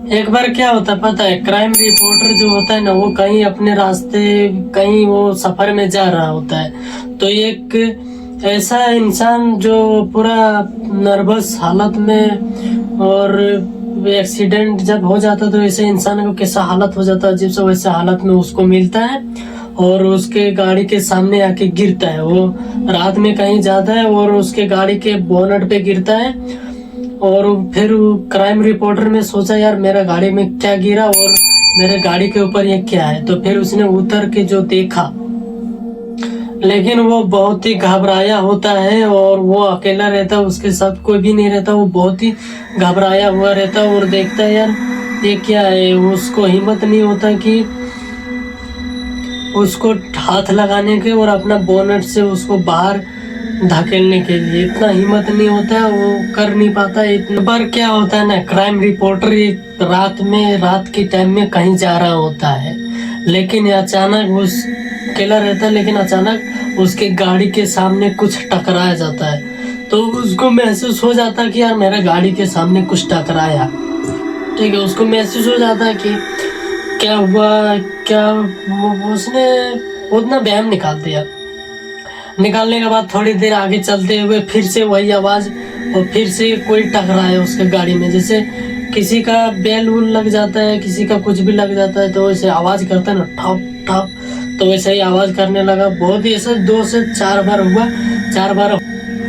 एक बार क्या होता पता है, क्राइम रिपोर्टर जो होता है ना, वो कहीं अपने रास्ते, कहीं वो सफर में जा रहा होता है, तो एक ऐसा इंसान जो पूरा नर्वस हालत में, और एक्सीडेंट जब हो जाता तो ऐसे इंसान को कैसा हालत हो जाता है, अजीब सा वैसे हालत में उसको मिलता है और उसके गाड़ी के सामने आके गिरता है। वो रात में कहीं जाता है और उसके गाड़ी के बोनट पे गिरता है। और फिर क्राइम रिपोर्टर ने सोचा यार मेरा गाड़ी में क्या गिरा और मेरे गाड़ी के ऊपर ये क्या है, तो फिर उसने उतर के जो देखा, लेकिन वो बहुत ही घबराया होता है और वो अकेला रहता, उसके साथ कोई भी नहीं रहता, वो बहुत ही घबराया हुआ रहता और देखता है यार ये क्या है। उसको हिम्मत नहीं होता कि उसको हाथ लगाने के और अपना बोनट से उसको बाहर धकेलने के लिए इतना हिम्मत नहीं होता है, वो कर नहीं पाता। इतना बार क्या होता है ना, क्राइम रिपोर्टर रात के टाइम में कहीं जा रहा होता है, लेकिन अचानक उस अकेला रहता है, लेकिन अचानक उसके गाड़ी के सामने कुछ टकराया जाता है, तो उसको महसूस हो जाता है कि यार मेरा गाड़ी के सामने कुछ टकराया। ठीक है, उसको महसूस हो जाता है कि क्या हुआ, क्या उसने उतना व्यायाम निकाल दिया। निकालने के बाद थोड़ी देर आगे चलते हुए फिर से वही आवाज, और फिर से कोई टकराया उसके गाड़ी में, जैसे किसी का बेल उल लग जाता है, किसी का कुछ भी लग जाता है, तो वैसे आवाज करता है ना, ठप ठप, तो वैसे ही आवाज करने लगा। बहुत ही ऐसा 2 से 4 बार हुआ, 4 बार।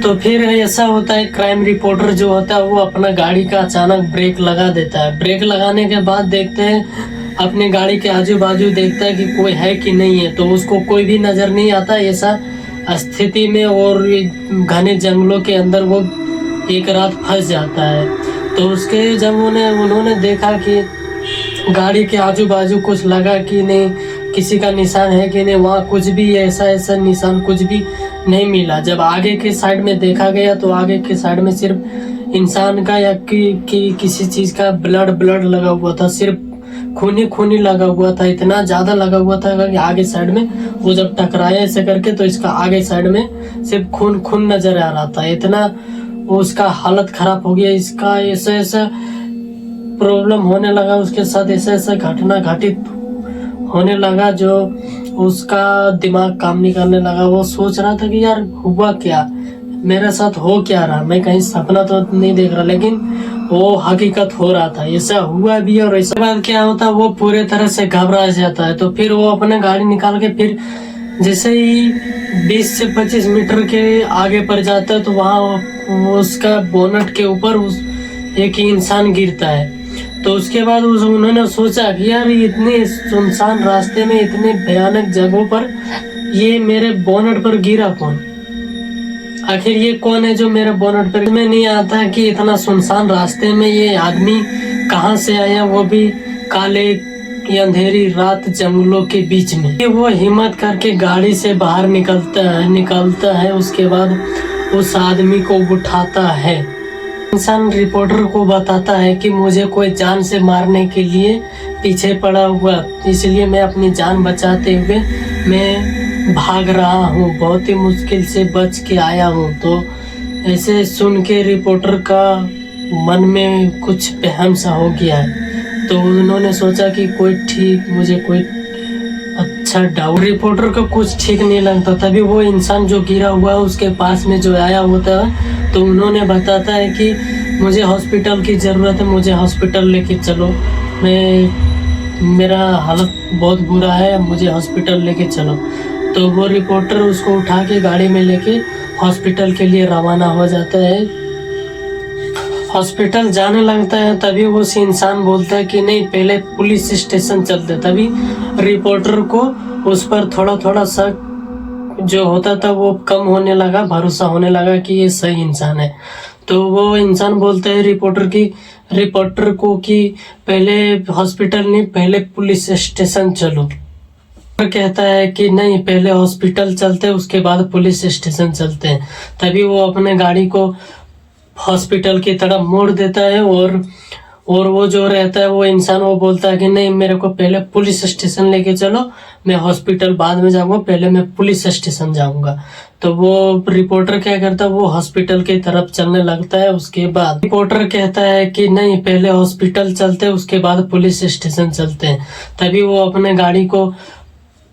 तो फिर ऐसा होता है, क्राइम रिपोर्टर जो होता है वो अपना गाड़ी का अचानक ब्रेक लगा देता है। ब्रेक लगाने के बाद देखते हैं अपने गाड़ी के आजू बाजू, देखता है कि कोई है कि नहीं है, तो उसको कोई भी नजर नहीं आता ऐसा स्थिति में, और घने जंगलों के अंदर वो एक रात फंस जाता है। तो उसके जब उन्होंने देखा कि गाड़ी के आजू बाजू कुछ लगा कि नहीं, किसी का निशान है कि नहीं, वहाँ कुछ भी ऐसा निशान कुछ भी नहीं मिला। जब आगे के साइड में देखा गया तो आगे के साइड में सिर्फ इंसान का या किसी चीज का ब्लड लगा हुआ था, सिर्फ खूनी लगा हुआ था, इतना ज्यादा लगा हुआ था कि आगे साइड में वो जब टकराया ऐसे करके तो इसका आगे साइड में सिर्फ खून नजर आ रहा था। इतना उसका हालत खराब हो गया, इसका ऐसा प्रॉब्लम होने लगा उसके साथ, ऐसा घटना घटित होने लगा जो उसका दिमाग काम नहीं करने लगा। वो सोच रहा था कि यार हुआ क्या, मेरे साथ हो क्या रहा, मैं कहीं सपना तो नहीं देख रहा, लेकिन वो हकीकत हो रहा था, ऐसा हुआ भी। और ऐसा बाद क्या होता, वो पूरे तरह से घबरा जाता है। तो फिर वो अपने गाड़ी निकाल के फिर जैसे ही 20 से 25 मीटर के आगे पर जाता है तो वहाँ उसका बोनट के ऊपर एक इंसान गिरता है। तो उसके बाद उन्होंने सोचा कि यार इतने सुनसान रास्ते में, इतने भयानक जगहों पर ये मेरे बोनट पर गिरा कौन, आखिर ये कौन है जो मेरे बोनट पर। में नहीं आता कि इतना सुनसान रास्ते में ये आदमी कहाँ से आया, वो भी काले अंधेरी रात जंगलों के बीच में। वो हिम्मत करके गाड़ी से बाहर निकलता है। उसके बाद उस आदमी को उठाता है। इंसान रिपोर्टर को बताता है कि मुझे कोई जान से मारने के लिए पीछे पड़ा हुआ, इसलिए मैं अपनी जान बचाते हुए मैं भाग रहा हूँ, बहुत ही मुश्किल से बच के आया हूँ। तो ऐसे सुन के रिपोर्टर का मन में कुछ वहम सा हो गया है। तो उन्होंने सोचा कि मुझे कोई अच्छा डाउट, रिपोर्टर को कुछ ठीक नहीं लगता। तभी वो इंसान जो गिरा हुआ है उसके पास में जो आया होता है, तो उन्होंने बताता है कि मुझे हॉस्पिटल की ज़रूरत है, मुझे हॉस्पिटल लेके चलो, मेरा हालत बहुत बुरा है, मुझे हॉस्पिटल लेके चलो। तो वो रिपोर्टर उसको उठा के गाड़ी में लेके हॉस्पिटल के लिए रवाना हो जाता है। हॉस्पिटल जाने लगता है, तभी वो इंसान बोलता है कि नहीं पहले पुलिस स्टेशन चलते। तभी रिपोर्टर को उस पर थोड़ा शक जो होता था वो कम होने लगा, भरोसा होने लगा कि ये सही इंसान है। तो वो इंसान बोलता है रिपोर्टर को कि पहले हॉस्पिटल नहीं, पहले पुलिस स्टेशन चलो। कहता है कि नहीं पहले हॉस्पिटल चलते हैं, उसके बाद पुलिस स्टेशन चलते हैं। तभी वो अपने गाड़ी को हॉस्पिटल की तरफ मोड़ देता है और और वो जो रहता है वो इंसान वो बोलता है कि नहीं, मेरे को पहले पुलिस स्टेशन लेके चलो, मैं हॉस्पिटल बाद में जाऊंगा, पहले मैं पुलिस स्टेशन जाऊंगा। तो वो रिपोर्टर क्या करता है, वो हॉस्पिटल की तरफ चलने लगता है। उसके बाद रिपोर्टर कहता है कि नहीं, पहले हॉस्पिटल चलते हैं, उसके बाद पुलिस स्टेशन चलते हैं। तभी वो अपने गाड़ी को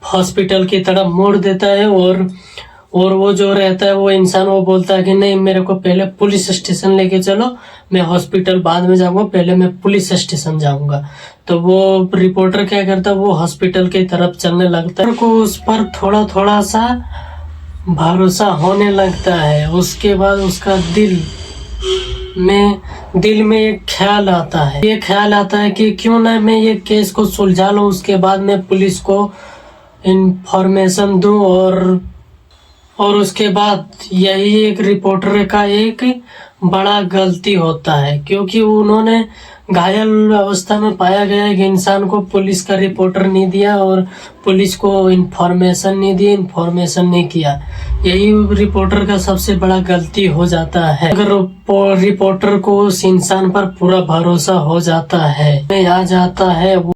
हॉस्पिटल की तरफ मोड़ देता है और वो जो रहता है वो इंसान वो बोलता है कि नहीं, मेरे को पहले पुलिस स्टेशन लेके चलो, मैं हॉस्पिटल बाद में जाऊंगा, पहले मैं पुलिस स्टेशन जाऊंगा। तो वो रिपोर्टर क्या करता है, वो हॉस्पिटल की तरफ चलने लगता है। को उस पर थोड़ा थोड़ा सा भरोसा होने लगता है। उसके बाद उसका दिल में एक ख्याल आता है, ये ख्याल आता है कि क्यों ना मैं ये केस को सुलझा लूं, उसके बाद मैं पुलिस को इंफॉर्मेशन दूं। और उसके बाद यही एक रिपोर्टर का एक बड़ा गलती होता है, क्योंकि उन्होंने घायल अवस्था में पाया गया एक इंसान को पुलिस का रिपोर्टर नहीं दिया और पुलिस को इंफॉर्मेशन नहीं दी, इंफॉर्मेशन नहीं किया। यही रिपोर्टर का सबसे बड़ा गलती हो जाता है। अगर रिपोर्टर को उस इंसान पर पूरा भरोसा हो जाता है, आ जाता है